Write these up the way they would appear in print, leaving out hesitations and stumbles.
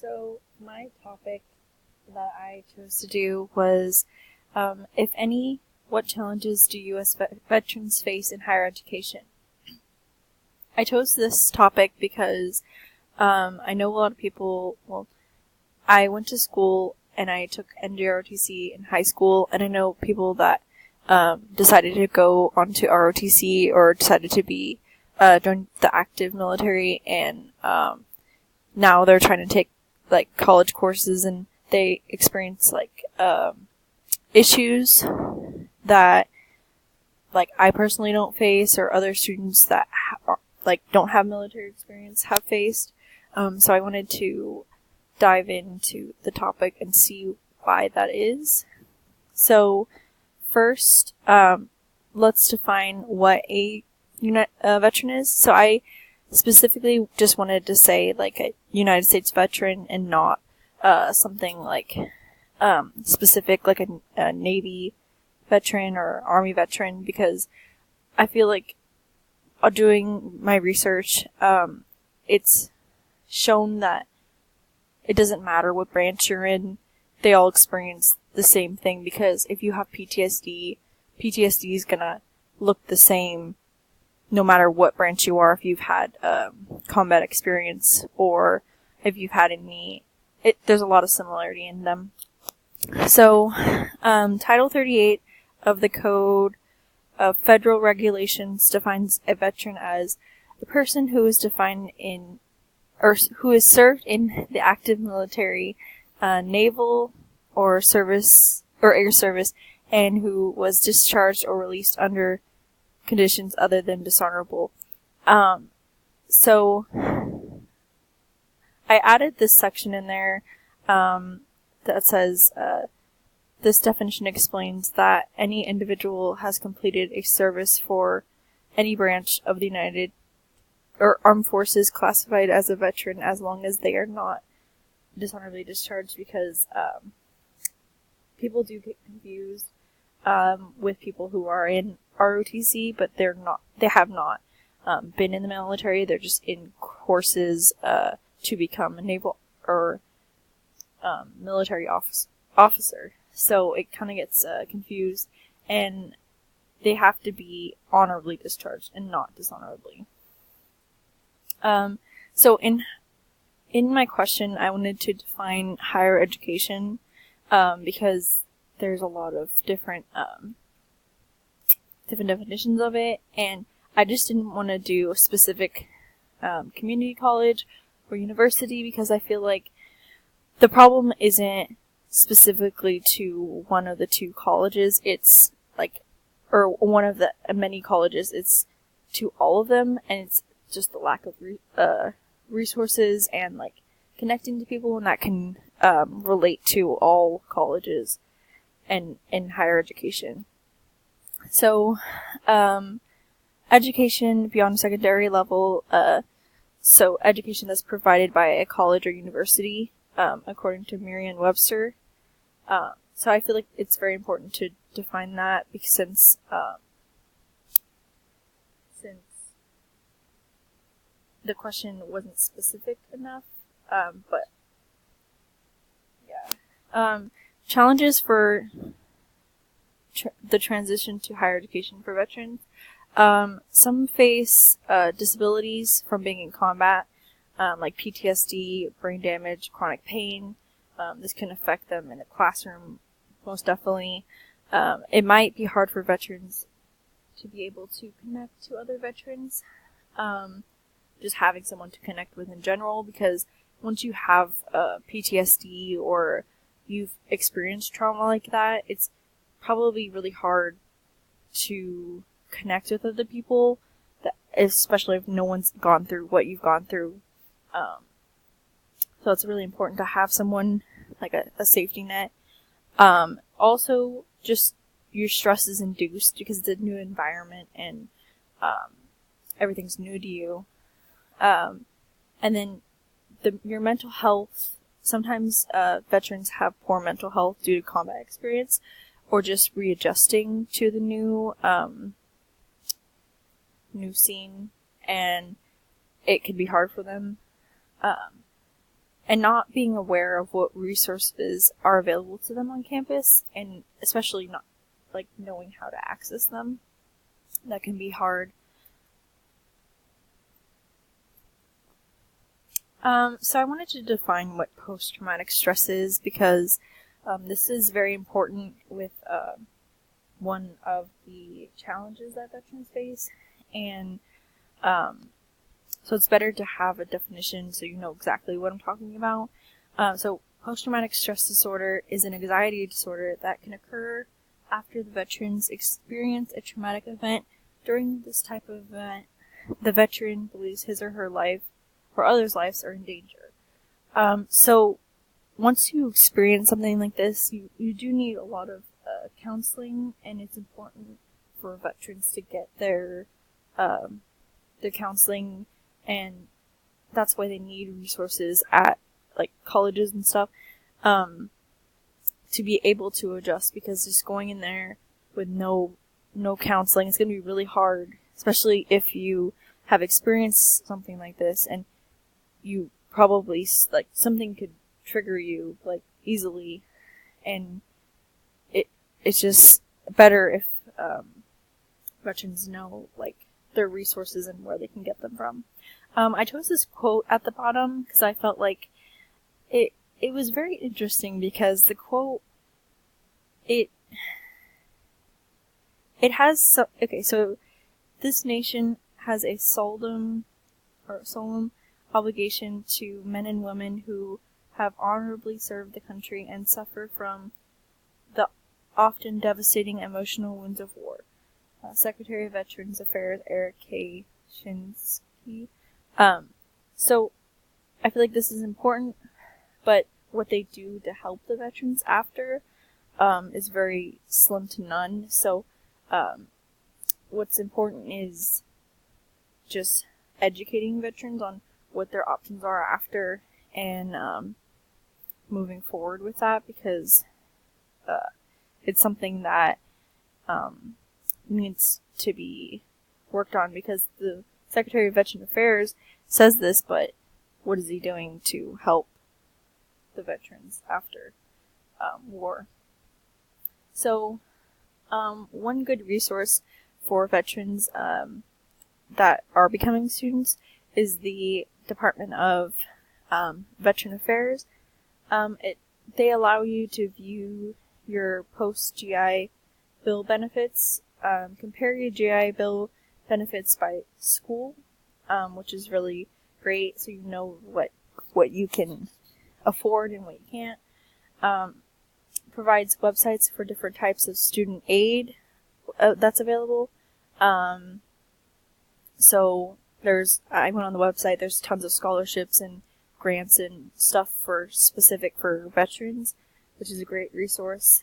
So my topic that I chose to do was, if any, what challenges do U.S. veterans face in higher education? I chose this topic because I know a lot of people, I went to school and I took NJROTC in high school, and I know people that decided to go onto ROTC or decided to be join the active military, and now they're trying to take like college courses, and they experience like issues that like I personally don't face, or other students that don't have military experience have faced. So I wanted to dive into the topic and see why that is. So first, let's define what a veteran is. So I specifically just wanted to say like a United States veteran and not something like specific like a Navy veteran or Army veteran, because I feel like doing my research, it's shown that it doesn't matter what branch you're in, they all experience the same thing, because if you have PTSD is gonna look the same no matter what branch you are, if you've had combat experience or if you've had any. There's a lot of similarity in them. So, Title 38 of the Code of Federal Regulations defines a veteran as the person who is defined in, or who is served in the active military, naval or service or air service, and who was discharged or released under conditions other than dishonorable. So I added this section in there that says this definition explains that any individual has completed a service for any branch of the United or Armed Forces classified as a veteran as long as they are not dishonorably discharged, because people do get confused with people who are in ROTC, but they have not been in the military. They're just in courses to become a naval or military officer. So it kind of gets confused, and they have to be honorably discharged and not dishonorably. So in my question, I wanted to define higher education, because there's a lot of different definitions of it, and I just didn't want to do a specific community college or university, because I feel like the problem isn't specifically to one of the two colleges, it's like, or one of the many colleges, it's to all of them, and it's just the lack of resources and like connecting to people, and that can relate to all colleges and in higher education. So, education beyond secondary level, so education that's provided by a college or university, according to Merriam-Webster. So I feel like it's very important to define that, because since the question wasn't specific enough, but yeah. Challenges for the transition to higher education for veterans. Some face disabilities from being in combat, like PTSD, brain damage, chronic pain. This can affect them in the classroom, most definitely. It might be hard for veterans to be able to connect to other veterans. Just having someone to connect with in general, because once you have PTSD or you've experienced trauma like that, it's probably really hard to connect with other people, especially if no one's gone through what you've gone through. So it's really important to have someone like a safety net. Also, just your stress is induced because it's a new environment, and everything's new to you. And then your mental health. Sometimes veterans have poor mental health due to combat experience, or just readjusting to the new scene, and it can be hard for them. and not being aware of what resources are available to them on campus, and especially not like knowing how to access them. That can be hard. So I wanted to define what post-traumatic stress is, because this is very important with one of the challenges that veterans face, and so it's better to have a definition so you know exactly what I'm talking about. So post-traumatic stress disorder is an anxiety disorder that can occur after the veterans experience a traumatic event. During this type of event, the veteran believes his or her life or others' lives are in danger. So once you experience something like this, you do need a lot of counseling, and it's important for veterans to get their counseling, and that's why they need resources at like colleges and stuff to be able to adjust, because just going in there with no counseling is going to be really hard, especially if you have experienced something like this and you probably like something could trigger you like easily, and it's just better if veterans know like their resources and where they can get them from. I chose this quote at the bottom because I felt like it was very interesting, because the quote it has so this nation has a solemn obligation to men and women who have honorably served the country and suffer from the often devastating emotional wounds of war. Secretary of Veterans Affairs Eric K. Shinsky. So I feel like this is important, but what they do to help the veterans after is very slim to none. So what's important is just educating veterans on what their options are after, and moving forward with that, because it's something that needs to be worked on, because the Secretary of Veteran Affairs says this, but what is he doing to help the veterans after war? So one good resource for veterans that are becoming students is the Department of Veteran Affairs. They allow you to view your post-GI Bill benefits, compare your GI Bill benefits by school, which is really great, so you know what you can afford and what you can't. Provides websites for different types of student aid that's available. So I went on the website, there's tons of scholarships and grants and stuff specific for veterans, which is a great resource.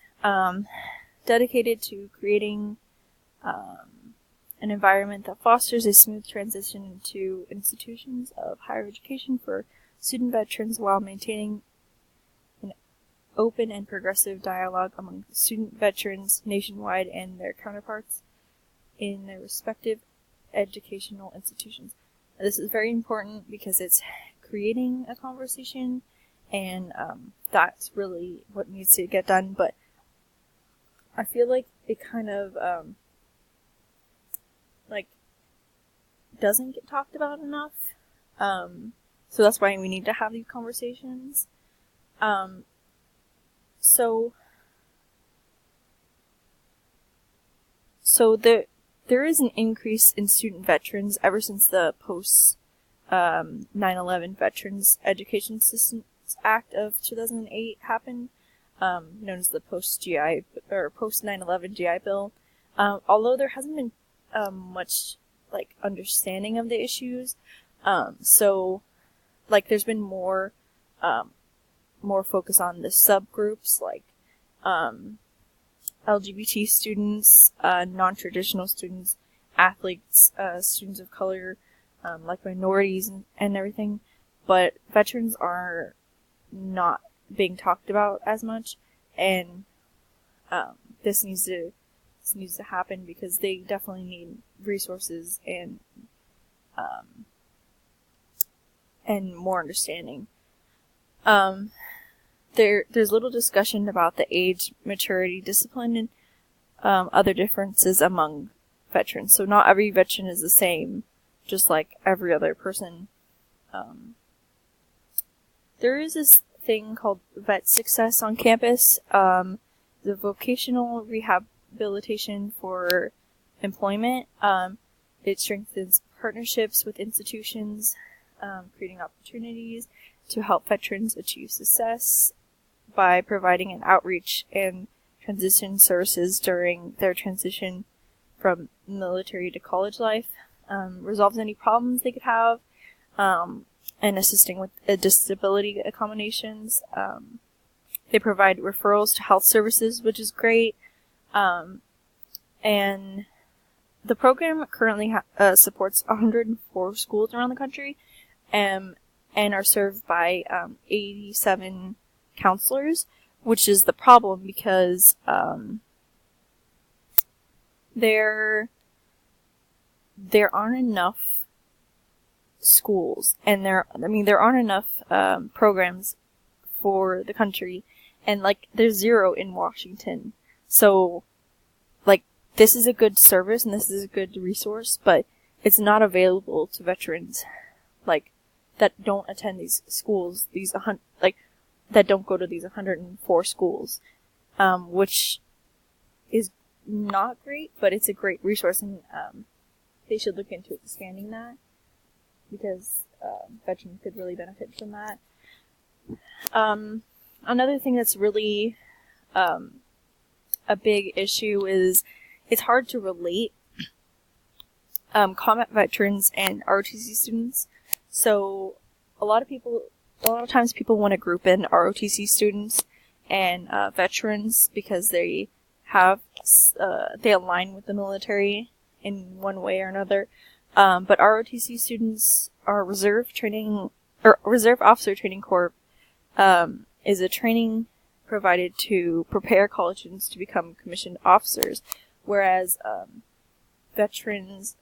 Dedicated to creating an environment that fosters a smooth transition into institutions of higher education for student veterans while maintaining an open and progressive dialogue among student veterans nationwide and their counterparts in their respective educational institutions. This is very important because it's creating a conversation, and that's really what needs to get done, but I feel like it kind of doesn't get talked about enough. So that's why we need to have these conversations. So there is an increase in student veterans ever since the post 9/11 Veterans Education Systems Act of 2008 happened, known as the post 9/11 GI Bill. Although there hasn't been much understanding of the issues, so there's been more focus on the subgroups LGBT students, non-traditional students, athletes, students of color, minorities and everything, but veterans are not being talked about as much, and this needs to happen because they definitely need resources and more understanding. There's little discussion about the age, maturity, discipline, and other differences among veterans. So not every veteran is the same, just like every other person. There is this thing called Vet Success on campus, the vocational rehabilitation for employment. It strengthens partnerships with institutions, creating opportunities to help veterans achieve success by providing an outreach and transition services during their transition from military to college life, resolves any problems they could have, and assisting with disability accommodations. They provide referrals to health services, which is great. And the program currently supports 104 schools around the country, and are served by 87 counselors, which is the problem because there aren't enough schools, and there aren't enough programs for the country, and like there's zero in Washington. So like this is a good service and this is a good resource, but it's not available to veterans like that don't attend these schools, that don't go to these 104 schools, which is not great, but it's a great resource, and they should look into expanding that because veterans could really benefit from that. Another thing that's really a big issue is it's hard to relate combat veterans and ROTC students. So a lot of times people want to group in ROTC students and veterans because they align with the military in one way or another. But ROTC students are Reserve Officer Training Corps is a training provided to prepare college students to become commissioned officers, whereas veterans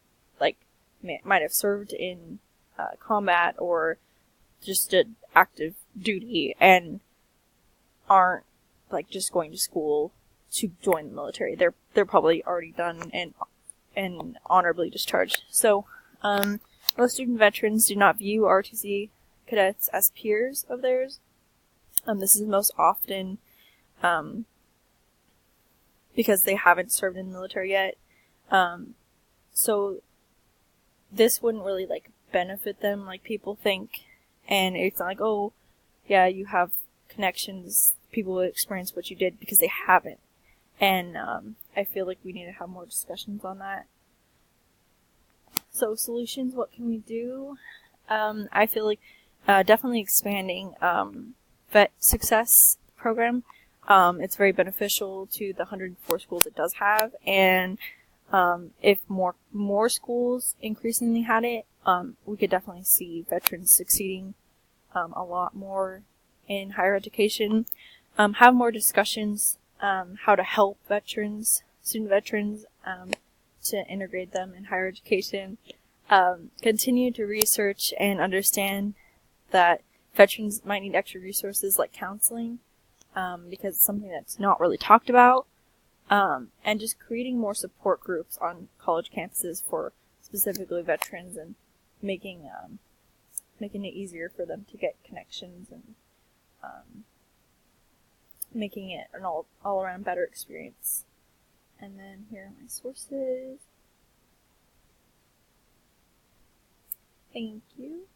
might have served in combat or just did active duty and aren't just going to school to join the military. They're probably already done and honorably discharged. So most student veterans do not view ROTC cadets as peers of theirs. This is most often because they haven't served in the military yet. So this wouldn't really benefit them like people think. And it's not like, oh, yeah, you have connections, people will experience what you did, because they haven't. And I feel like we need to have more discussions on that. So solutions, what can we do? I feel like definitely expanding Vet Success program. It's very beneficial to the 104 schools it does have, and if more schools increasingly had it, we could definitely see veterans succeeding a lot more in higher education. Have more discussions how to help student veterans, to integrate them in higher education. Continue to research and understand that veterans might need extra resources like counseling, because it's something that's not really talked about. And just creating more support groups on college campuses for specifically veterans, and making it easier for them to get connections, and making it an all around better experience. And then here are my sources. Thank you.